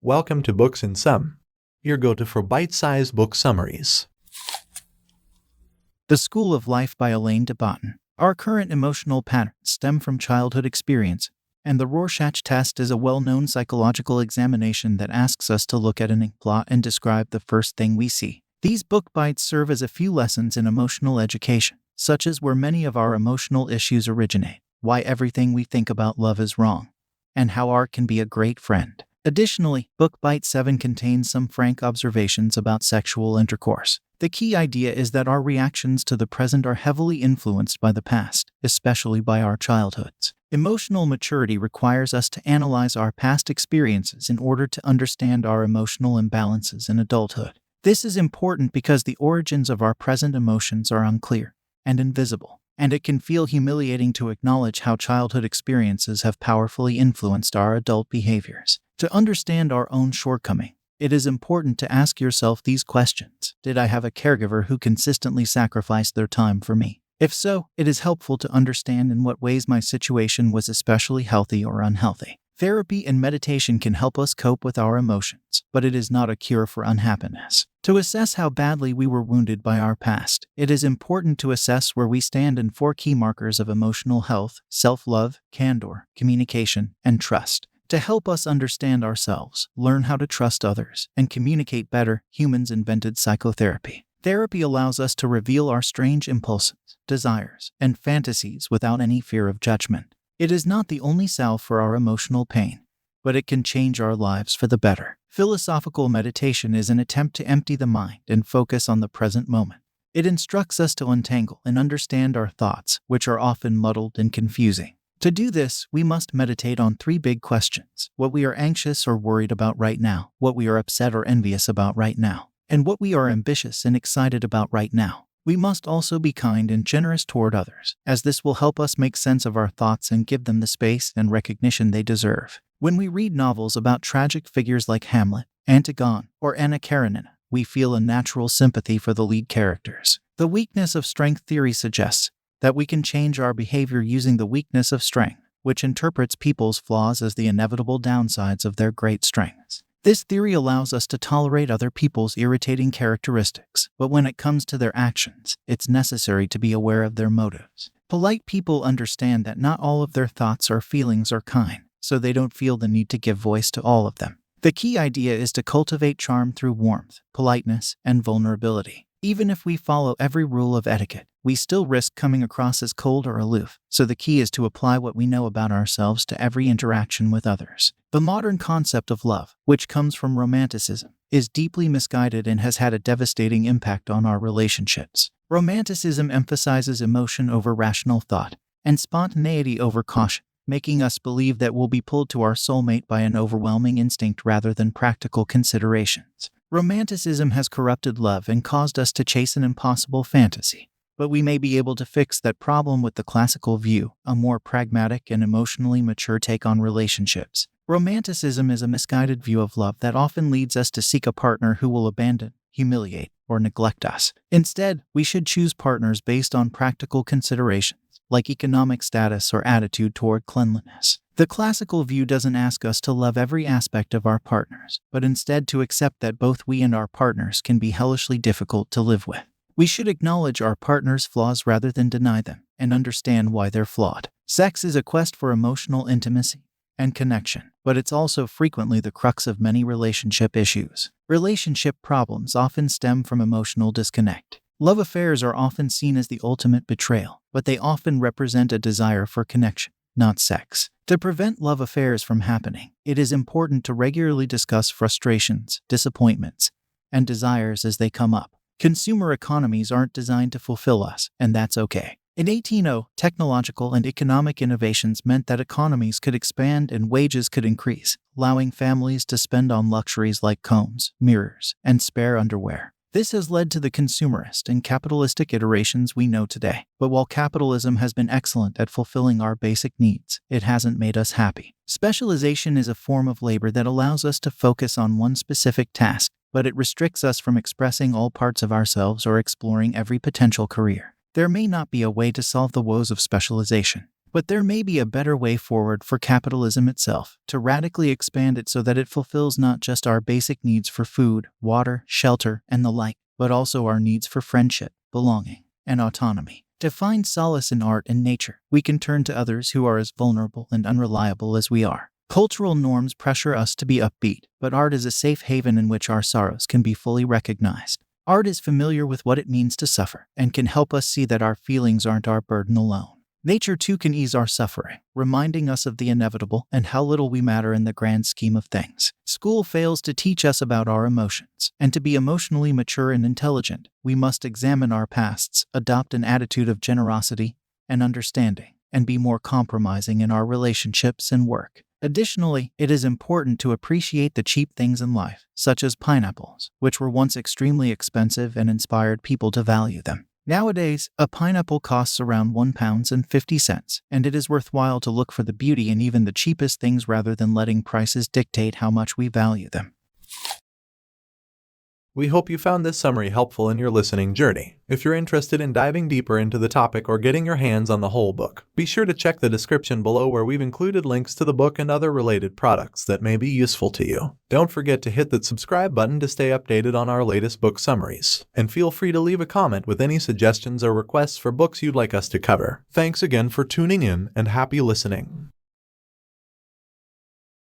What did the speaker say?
Welcome to Books in Sum, your go-to for bite-sized book summaries. The School of Life by Alain de Botton. Our current emotional patterns stem from childhood experience, and the Rorschach test is a well-known psychological examination that asks us to look at an ink blot and describe the first thing we see. These book bites serve as a few lessons in emotional education, such as where many of our emotional issues originate, why everything we think about love is wrong, and how art can be a great friend. Additionally, Book Bite 7 contains some frank observations about sexual intercourse. The key idea is that our reactions to the present are heavily influenced by the past, especially by our childhoods. Emotional maturity requires us to analyze our past experiences in order to understand our emotional imbalances in adulthood. This is important because the origins of our present emotions are unclear and invisible, and it can feel humiliating to acknowledge how childhood experiences have powerfully influenced our adult behaviors. To understand our own shortcoming, it is important to ask yourself these questions. Did I have a caregiver who consistently sacrificed their time for me? If so, it is helpful to understand in what ways my situation was especially healthy or unhealthy. Therapy and meditation can help us cope with our emotions, but it is not a cure for unhappiness. To assess how badly we were wounded by our past, it is important to assess where we stand in 4 key markers of emotional health: self-love, candor, communication, and trust. To help us understand ourselves, learn how to trust others, and communicate better, humans invented psychotherapy. Therapy allows us to reveal our strange impulses, desires, and fantasies without any fear of judgment. It is not the only salve for our emotional pain, but it can change our lives for the better. Philosophical meditation is an attempt to empty the mind and focus on the present moment. It instructs us to untangle and understand our thoughts, which are often muddled and confusing. To do this, we must meditate on 3 big questions: what we are anxious or worried about right now, what we are upset or envious about right now, and what we are ambitious and excited about right now. We must also be kind and generous toward others, as this will help us make sense of our thoughts and give them the space and recognition they deserve. When we read novels about tragic figures like Hamlet, Antigone, or Anna Karenina, we feel a natural sympathy for the lead characters. The weakness of strength theory suggests that we can change our behavior using the weakness of strength, which interprets people's flaws as the inevitable downsides of their great strengths. This theory allows us to tolerate other people's irritating characteristics, but when it comes to their actions, it's necessary to be aware of their motives. Polite people understand that not all of their thoughts or feelings are kind, so they don't feel the need to give voice to all of them. The key idea is to cultivate charm through warmth, politeness, and vulnerability. Even if we follow every rule of etiquette, we still risk coming across as cold or aloof, so the key is to apply what we know about ourselves to every interaction with others. The modern concept of love, which comes from Romanticism, is deeply misguided and has had a devastating impact on our relationships. Romanticism emphasizes emotion over rational thought and spontaneity over caution, making us believe that we'll be pulled to our soulmate by an overwhelming instinct rather than practical considerations. Romanticism has corrupted love and caused us to chase an impossible fantasy. But we may be able to fix that problem with the classical view, a more pragmatic and emotionally mature take on relationships. Romanticism is a misguided view of love that often leads us to seek a partner who will abandon, humiliate, or neglect us. Instead, we should choose partners based on practical considerations, like economic status or attitude toward cleanliness. The classical view doesn't ask us to love every aspect of our partners, but instead to accept that both we and our partners can be hellishly difficult to live with. We should acknowledge our partner's flaws rather than deny them, and understand why they're flawed. Sex is a quest for emotional intimacy and connection, but it's also frequently the crux of many relationship issues. Relationship problems often stem from emotional disconnect. Love affairs are often seen as the ultimate betrayal, but they often represent a desire for connection, not sex. To prevent love affairs from happening, it is important to regularly discuss frustrations, disappointments, and desires as they come up. Consumer economies aren't designed to fulfill us, and that's okay. In 1800, technological and economic innovations meant that economies could expand and wages could increase, allowing families to spend on luxuries like combs, mirrors, and spare underwear. This has led to the consumerist and capitalistic iterations we know today. But while capitalism has been excellent at fulfilling our basic needs, it hasn't made us happy. Specialization is a form of labor that allows us to focus on one specific task, but it restricts us from expressing all parts of ourselves or exploring every potential career. There may not be a way to solve the woes of specialization, But there may be a better way forward for capitalism itself, to radically expand it so that it fulfills not just our basic needs for food, water, shelter, and the like, but also our needs for friendship, belonging, and autonomy. To find solace in art and nature, we can turn to others who are as vulnerable and unreliable as we are. Cultural norms pressure us to be upbeat, but art is a safe haven in which our sorrows can be fully recognized. Art is familiar with what it means to suffer, and can help us see that our feelings aren't our burden alone. Nature too can ease our suffering, reminding us of the inevitable and how little we matter in the grand scheme of things. School fails to teach us about our emotions, and to be emotionally mature and intelligent, we must examine our pasts, adopt an attitude of generosity and understanding, and be more compromising in our relationships and work. Additionally, it is important to appreciate the cheap things in life, such as pineapples, which were once extremely expensive and inspired people to value them. Nowadays, a pineapple costs around £1.50, and it is worthwhile to look for the beauty in even the cheapest things rather than letting prices dictate how much we value them. We hope you found this summary helpful in your listening journey. If you're interested in diving deeper into the topic or getting your hands on the whole book, be sure to check the description below where we've included links to the book and other related products that may be useful to you. Don't forget to hit that subscribe button to stay updated on our latest book summaries. And feel free to leave a comment with any suggestions or requests for books you'd like us to cover. Thanks again for tuning in and happy listening.